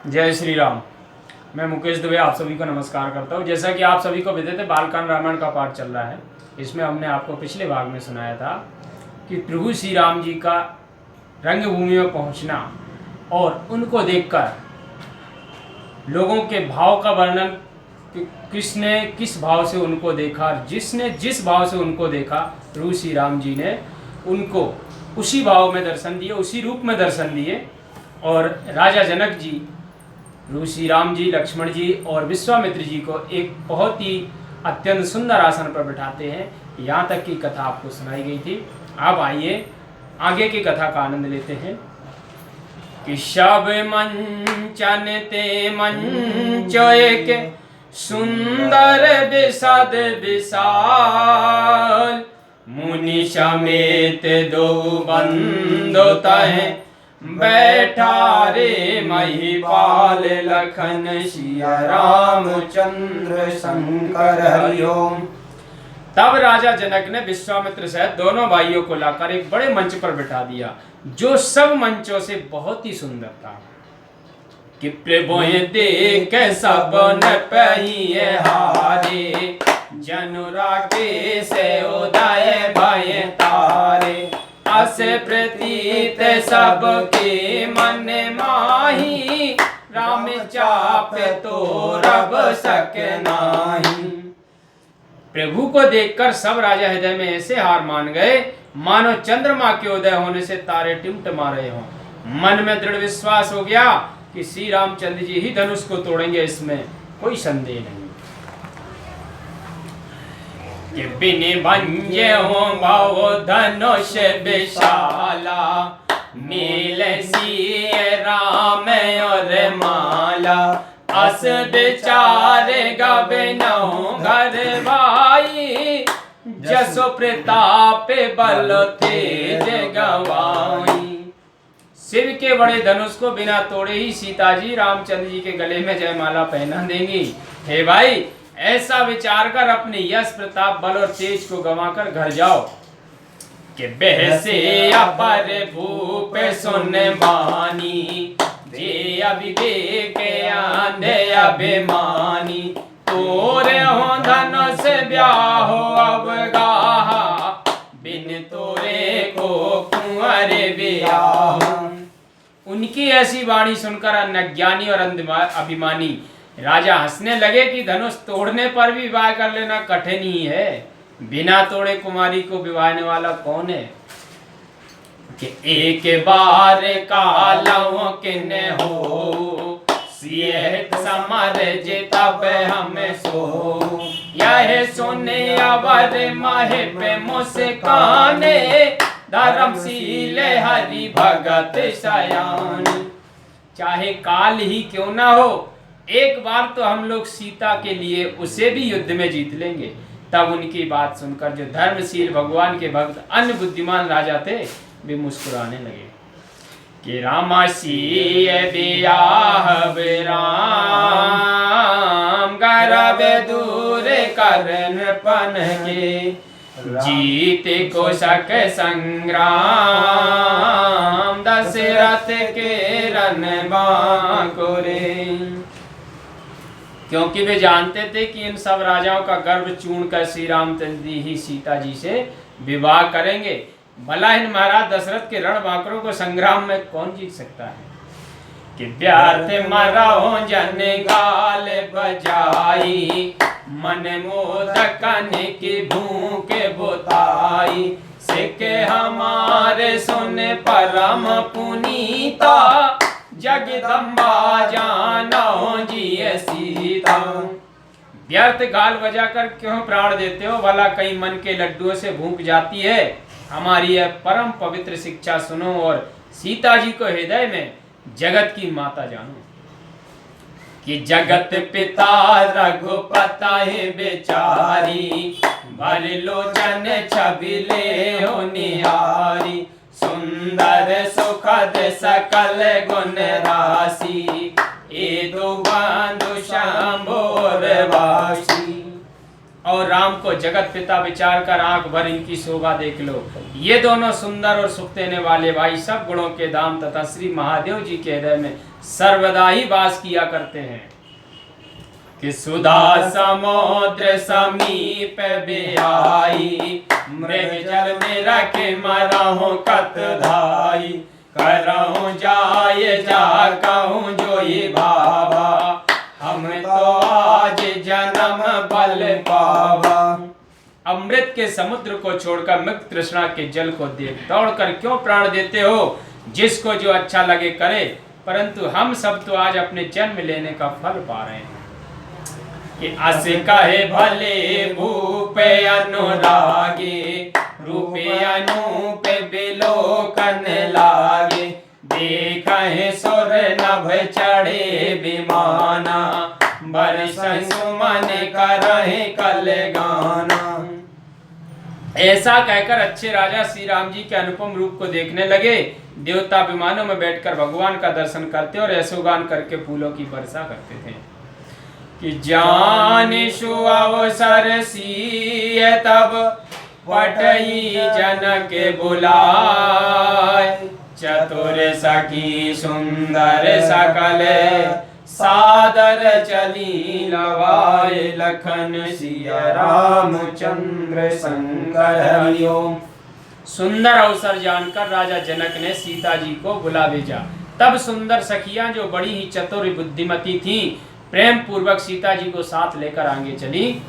जय श्री राम। मैं मुकेश दुबे आप सभी को नमस्कार करता हूँ। जैसा कि आप सभी को विदित है, बालकांड रामायण का पाठ चल रहा है। इसमें हमने आपको पिछले भाग में सुनाया था कि प्रभु श्री राम जी का रंगभूमि में पहुँचना और उनको देखकर लोगों के भाव का वर्णन, किसने किस भाव से उनको देखा, जिसने जिस भाव से उनको देखा, प्रभु श्री राम जी ने उनको उसी भाव में दर्शन दिए, उसी रूप में दर्शन दिए। और राजा जनक जी प्रभु श्री राम जी, लक्ष्मण जी और विश्वामित्र जी को एक बहुत ही अत्यंत सुंदर आसन पर बिठाते हैं। यहाँ तक की कथा आपको सुनाई गई थी। अब आइए आगे की कथा का आनंद लेते हैं। कि शब मंचन ते मंच एक सुंदर विशद विशाल, मुनि समेत दो बंधु तह बैठा रे महिपाल, लखन सिया रामचंद्र शंकर हरिओम। तब राजा जनक ने विश्वामित्र सहित दोनों भाइयों को लाकर एक बड़े मंच पर बिठा दिया, जो सब मंचों से बहुत ही सुंदर था। कि प्रभु देख सब न पहिए हारे, जनुरागे से उदय भय तारे, अस प्रतीत सबके मन माही, राम चाप तो रब सक नाही। प्रभु को देखकर सब राजा हृदय में ऐसे हार मान गए, मानो चंद्रमा के उदय होने से तारे टिमटिमा रहे हों। मन में दृढ़ विश्वास हो गया कि श्री रामचंद्र जी ही धनुष को तोड़ेंगे, इसमें कोई संदेह नहीं। कि बिनि भंजे हो भाव धनुष विशाला, नील सिय राम और माला, अस विचार गबनहु घर भाई, जसो प्रताप बल तेज गवाई। शिव के बड़े धनुष को बिना तोड़े ही सीता जी रामचंद्र जी के गले में जयमाला पहना देंगी। हे भाई, ऐसा विचार कर अपने यश प्रताप बल और तेज को गंवाकर घर जाओ। कि बहसे अपर भूप सुन बानी, जे अविवेक आंधे अभिमानी, तोरे हो धनुष ब्याहो अवगाहा, बिन तोरे को कुंवर ब्याह। उनकी ऐसी वाणी सुनकर अज्ञानी और अभिमानी राजा हंसने लगे कि धनुष तोड़ने पर भी विवाह कर लेना कठिन ही है, बिना तोड़े कुमारी को विवाहने वाला कौन है। कि एक बार कालव किन हो, सियत समर जितब हम सो, यह सुने अवर महे पे मुस्काने, धर्मशील हरि भगत सयान। चाहे काल ही क्यों ना हो, एक बार तो हम लोग सीता के लिए उसे भी युद्ध में जीत लेंगे। तब उनकी बात सुनकर जो धर्मशील भगवान के भक्त अन्य बुद्धिमान राजा थे, वे मुस्कुराने लगे। कि रामासीय बियाह राम, गर्भ दूर करन पन के, जीत को शक संग्राम, दशरथ के रन बांकुरे। क्योंकि वे जानते थे कि इन सब राजाओं का गर्व चूर्ण कर श्री रामचंद्र ही सीता जी से विवाह करेंगे। भला इन महाराज दशरथ के रण बांकुरों को संग्राम में कौन जीत सकता है। कि व्यर्थ मरो जन गाल बजाई, मन मोदकन की भूख बुताई, सिख हमारे सुन परम पुनीता, जगदम्बा जानो जी सीता। व्यर्थ गाल बजाकर क्यों प्राण देते हो, भला कहीं मन के लड्डुओं से भूख जाती है। हमारी यह परम पवित्र शिक्षा सुनो और सीता जी को हृदय में जगत की माता जानो। कि जगत पिता रघुपति बेचारी, भर लोचन छबिले हो निहारी, सुंदर सुखद सकल गुण राशि, ए दो बंधु शंभोर वासी। और राम राम को जगत पिता विचार कर आंख भर इनकी शोभा देख लो। ये दोनों सुंदर और सुख देने वाले भाई सब गुणों के धाम तथा श्री महादेव जी के हृदय में सर्वदा ही वास किया करते हैं। कि सुधा समुद्र समीप बिहाई, मृग जल में रखे मरहु कत धाई। करहु जाय जा कहूँ जोई भावा, हम तो आज जन्म बल पावा। अमृत के समुद्र को छोड़कर मुक्त तृष्णा के जल को देख दौड़कर क्यों प्राण देते हो? जिसको जो अच्छा लगे करे, परंतु हम सब तो आज अपने जन्म लेने का फल पा रहे हैं। कि अस कहे भले भूप अनुरागे, रूपे अनूप बिलोकन लागे। देखहि सुर नभ चढ़े विमाना, बरसहि सुमन करहि कल गाना। ऐसा कहकर अच्छे राजा श्री राम जी के अनुपम रूप को देखने लगे। देवता विमानों में बैठकर भगवान का दर्शन करते और ऐसोगान करके फूलों की वर्षा करते थे। कि जान अवसर सीय तब पटई जनक बुलाय। चतुर सखी सुंदर सकल सादर चली लवाए। लखन सिया रामचंद्र शंकर हरिओम। सुंदर अवसर जानकर राजा जनक ने सीता जी को बुला भेजा। तब सुंदर सखियां जो बड़ी ही चतुर बुद्धिमती थीं, प्रेम पूर्वक सीता जी को साथ लेकर आगे चली।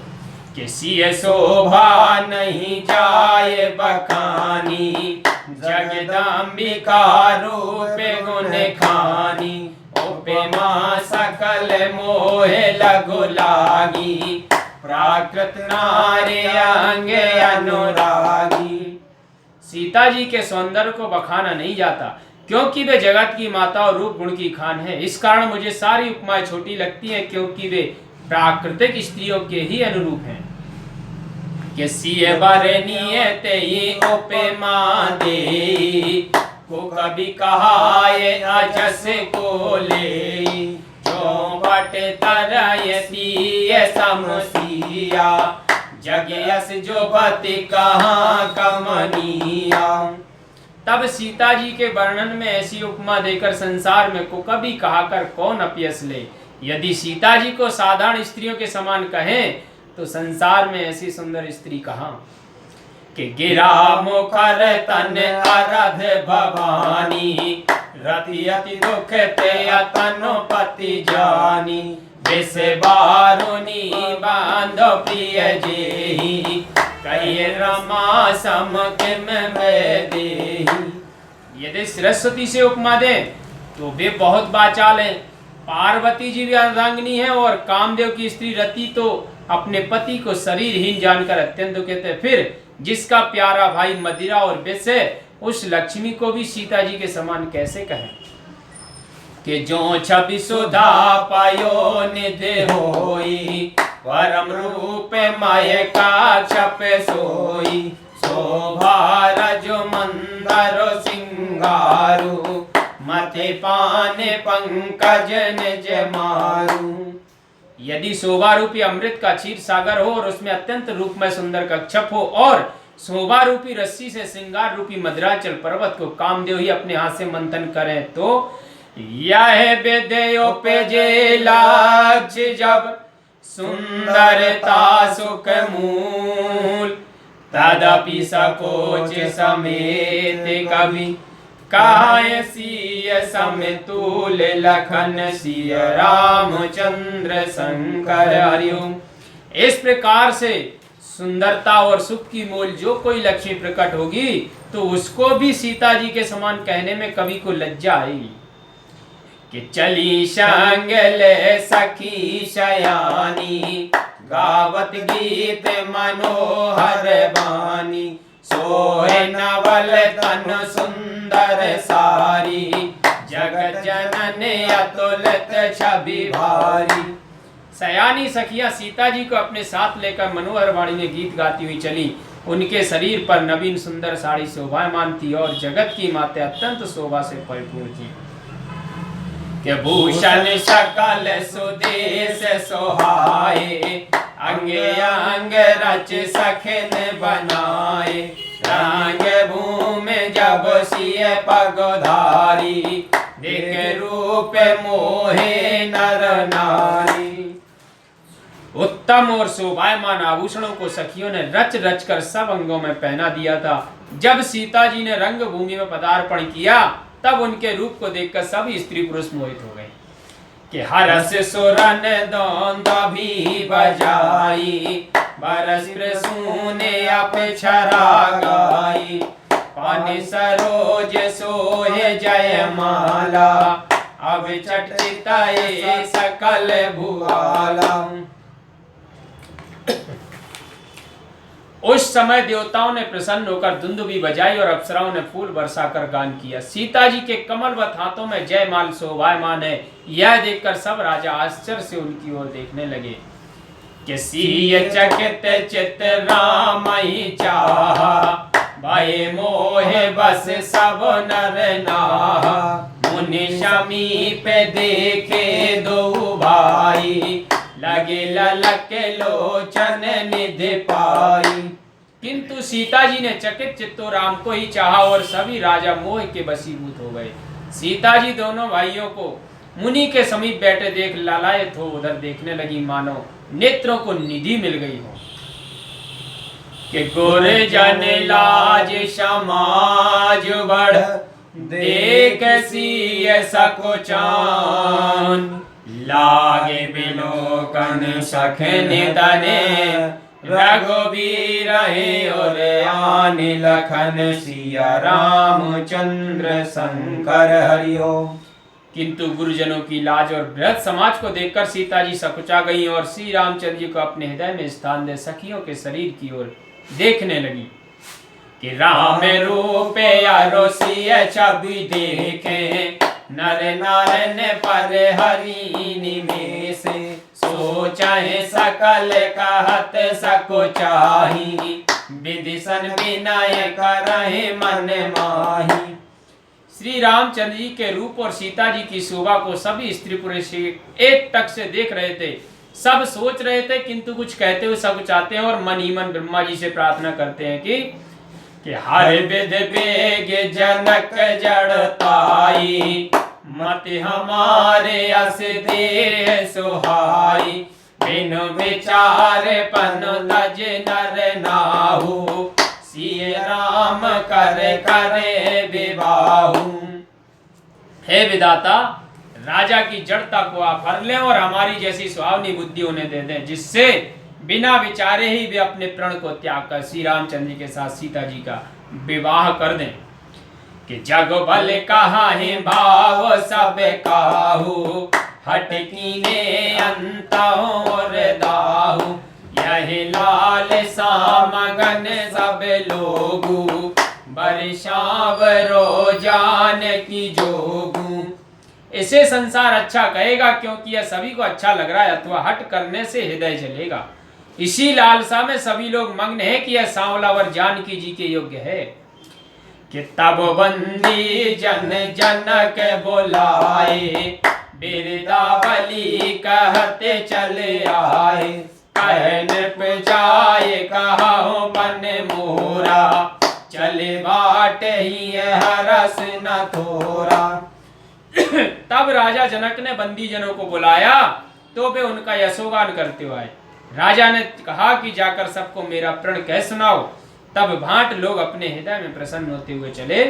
कि सिय शोभा नहीं जाए बखानी, जगदम्बिका रूप गुण खानी। उपमा सकल मोहे लगु लागी, प्राकृत नारी अंग अनुरागी। सीता जी के सौंदर्य को बखाना नहीं जाता, क्योंकि वे जगत की माता और रूप गुण की खान है। इस कारण मुझे सारी उपमाएं छोटी लगती हैं, क्योंकि वे प्राकृतिक स्त्रियों के ही अनुरूप हैं। कि सिय बरनीय तेई उपमा दे, को कभी कहाए अजस को ले। चौपट तरयती समसिया, जगयस जो बति कहाँ कमनिया। तब सीता जी के वर्णन में ऐसी उपमा देकर संसार में को कभी कहाकर कौन अपयस ले। यदि सीता जी को साधारण स्त्रियों के समान कहें, तो संसार में ऐसी सुंदर स्त्री कहाँ। कि गिरा मुखर तन अरध भवानी, रति अति दुख ते तनु पति जानी। विष बारुनी बांधो प्रिय जेहि, कहिए रमा सम किम मैं देहि। यदि सरस्वती से उपमा दें तो वे बहुत बाचाल हैं। पार्वती जी भी अर्धांगिनी है और कामदेव की स्त्री रति तो अपने पति को शरीरहीन जानकर अत्यंत दुखित है। फिर जिसका प्यारा भाई मदिरा और विष है, उस लक्ष्मी को भी सीता जी के समान कैसे कहें। कि जो छवि सुधा पायो निधि होई, परम रूप माय का छप सोई। शोभा रजो मंदरो सिंगारू, मथे पाने पंकज निज मारू। यदि शोभा रूपी अमृत का क्षीर सागर हो और उसमें अत्यंत रूपमय सुंदर कच्छप हो, और शोभा रूपी रस्सी से श्रृंगार रूपी मद्राचल पर्वत को कामदेव ही अपने हाथ से मंथन करें, तो यह विद्यो पे जे लाक्ष जब सुंदरता सुख मूल। तदपि सकोच समेत कवि, काय सिय समतुल। लखन सिय रामचंद्र शंकर हरिओम। इस प्रकार से सुंदरता और सुख की मूल जो कोई लक्ष्मी प्रकट होगी, तो उसको भी सीता जी के समान कहने में कवि को लज्जा आएगी। कि चली संग ले सखी शयानी, गावत गीत मनोहर बानी। सोहे नवल तन सुंदर सारी, जगत जनन अतुलित छवि भारी। सयानी सखियां सीता जी को अपने साथ लेकर मनोहर वाणी में गीत गाती हुई चली। उनके शरीर पर नवीन सुंदर साड़ी शोभायमान थी और जगत की माता अत्यंत शोभा से परिपूर्ण थी। कि भूषण सकल सुदेश सोहाए, अंग अंग रच सखन बनाए, रंग भूमि जब सिय पगधारी, देख रूप मोहे नर नारी। उत्तम और शोभायमान आभूषणों को सखियों ने रच रच कर सब अंगों में पहना दिया था। जब सीता जी ने रंग भूमि में पदार्पण किया तब उनके रूप को देखकर सभी स्त्री पुरुष मोहित हो गए कि हरस सुरन दोंदा भी बजाई, बरस प्रसूने अपेक्षरा गाई, पानी सरोज सोहे जयमाला, अब चटचिताए सकल भुआला। उस समय देवताओं ने प्रसन्न होकर दुंदुभी बजाई और अप्सराओं ने फूल बरसाकर गान किया। सीता जी के कमलवत हाथों में जयमाल शोभायमान है, यह देखकर सब राजा आश्चर्य से उनकी ओर देखने लगे कि सिय चकित चित राम ही चाहा, भय मोहे बस सब नर नाहा, मुनि समीप देखे दो भाई, लगे ललक लोचन निधि पाई। किंतु सीता जी ने चकित चित्तो राम को ही चाहा और सभी राजा मोह के वशीभूत हो गए। सीता जी दोनों भाइयों को मुनि के समीप बैठे देख लालायित हो उधर देखने लगी, मानो नेत्रों को निधि मिल गई हो। कि गुर जन लाज समाज बढ़, देख सिय सकुचान, लागे बिलोकन सखन तने, रघुबीर और आन लखन, सिया रामचंद्र शंकर हरि ओम। किंतु गुरुजनों की लाज और बृहद समाज को देखकर सीता जी सकुचा गई और श्री रामचंद्र जी को अपने हृदय में स्थान दे सखियों के शरीर की ओर देखने लगी कि राम रूप अरोसिय छवि देखे, नर नारायण पर हरि निमेष, सोचाहे सकल कहत सकुचाही, विदिशन विनय करहि मन माही। श्री रामचंद्र जी के रूप और सीता जी की शोभा को सभी स्त्री पुरुष एक टक से देख रहे थे। सब सोच रहे थे किंतु कुछ कहते हुए सकुचाते हैं और मन ही मन ब्रह्मा जी से प्रार्थना करते हैं कि हर विध बेग जनक जड़ताई, मति हमारे अस दे सुहाई, बिनु विचार पन लज नर नाहु, सिय राम करे करे विवाहु। हे विधाता, राजा की जड़ता को आप हर लें और हमारी जैसी सुहावनी बुद्धि उन्हें दे दें, जिससे बिना विचारे ही वे अपने प्रण को त्याग कर श्री रामचंद्र जी के साथ सीता जी का विवाह कर दें। कि जग बल कहा है भाव सब काहू, हटकीने अंत और दाहू, यही लाल सामगन सब लोगू, बरसाव रोजान की जोगू। इसे संसार अच्छा कहेगा क्योंकि यह सभी को अच्छा लग रहा है, अथवा हट करने से हृदय जलेगा। इसी लालसा में सभी लोग मग्न है कि यह सांवलावर जानकी जी के योग्य है। कि तब बंदी जन जनक बोलाए, बिरदावली कहते चले आए, कहन पे जाए कहो मन मोरा, चले बाट ही हरस न थोरा। तब राजा जनक ने बंदी जनों को बुलाया तो वे उनका यशोगान करते हुए आए। राजा ने कहा कि जाकर सबको मेरा प्रण कह सुनाओ। तब भांट लोग अपने हृदय में प्रसन्न होते हुए चले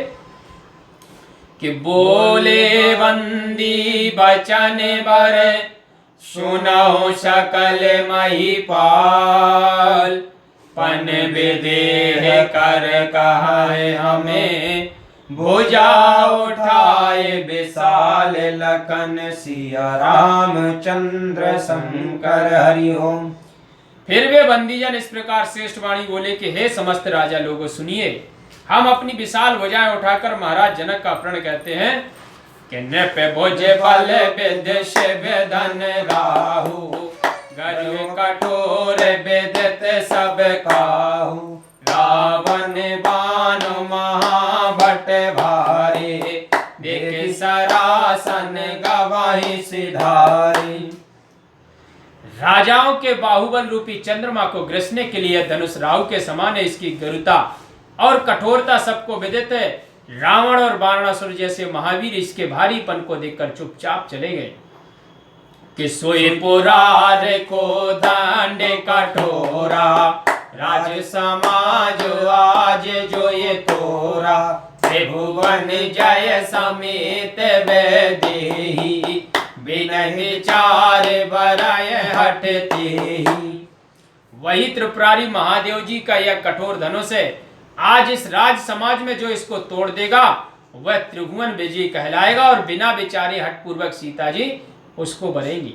कि बोले बंदी बचन बर, सुनो सकल महिपाल, पन विदेह कर कहे हमें, भुजा उठाए विशाल लखन, सिया रामचंद्र शंकर हरि ओम। फिर वे बंदीजन इस प्रकार श्रेष्ठ वाणी बोले कि हे समस्त राजा लोगों सुनिए, हम अपनी विशाल भुजाएं उठाकर महाराज जनक का प्रण कहते हैं कि नृप भुज बल विदेश वेदन राहु, गर्व कठोर विदित सब काहू, रावण बाण महाभट भारे, देख सरासन गवाही सिधारी। राजाओं के बाहुबल रूपी चंद्रमा को ग्रसने के लिए धनुष राहु के समान है। इसकी गरुता और कठोरता सबको विदित है। रावण और वाराणसुर जैसे महावीर इसके भारीपन को देखकर चुपचाप चले गए। कि सोई पुरार को दंड कठोरा, राज समाज आज जो ये तोरा, त्रिभुवन जय समेत वैदेही, बिन विचार बराय हटते ही। वही त्रिपुरारी महादेव जी का यह कठोर धनुष है। आज इस राज समाज में जो इसको तोड़ देगा वह त्रिभुवन विजयी कहलाएगा और बिना विचारे हठपूर्वक सीता जी उसको बरेंगी।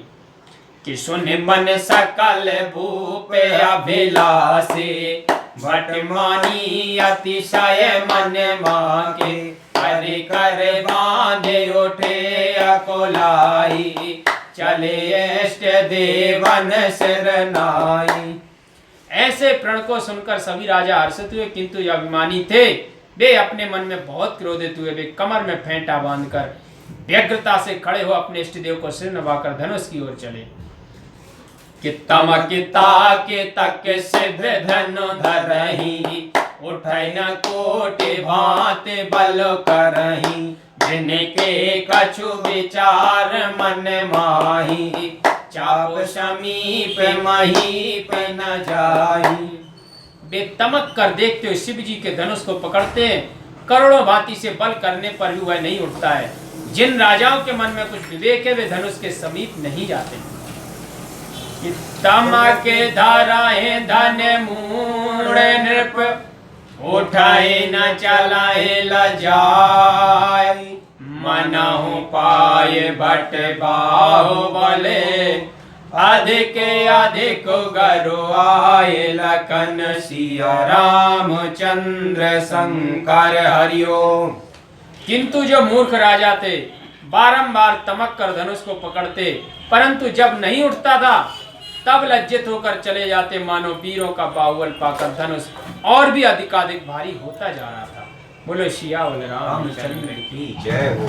कि सुन मन सकल भूप अभिलाषे, भटमानी अतिशय मन मांगे, हरि कर बांधे उठे अकोलाई, चले इष्ट देवन शरणाई। ऐसे प्रण को सुनकर सभी राजा हर्षित हुए, किंतु ये अभिमानी थे। वे अपने मन में बहुत क्रोधित हुए। वे कमर में फेंटा बांधकर व्यग्रता से खड़े हो अपने इष्ट देव को सिर नवाकर धनुष की ओर चले। कि तमकिता के तक सिद्ध धनु धरही, उठै न कोटि भांत बल करही, जिनके कछु विचार मन माही, चाप समीप महीप न जाही। वे तमक कर देखते हुए शिव जी के धनुष को पकड़ते हैं। करोड़ों भांति से बल करने पर भी वह नहीं उठता है। जिन राजाओं के मन में कुछ विवेक है वे धनुष के समीप नहीं जाते। तमके धराए धन मूढ़ नृप, उठाए न चलाए लजाय, मनहु पाए भट बाहुबले, अधिक अधिक गरुआए, लखन सिया रामचंद्र शंकर हरिओम। किंतु जो मूर्ख राजा थे बारंबार तमक कर धनुष को पकड़ते, परंतु जब नहीं उठता था तब लज्जित होकर चले जाते, मानो वीरों का बाहुबल पाकर धनुष और भी अधिकाधिक भारी होता जा रहा था। बोलो सिया बोले रामचंद्र की जय हो।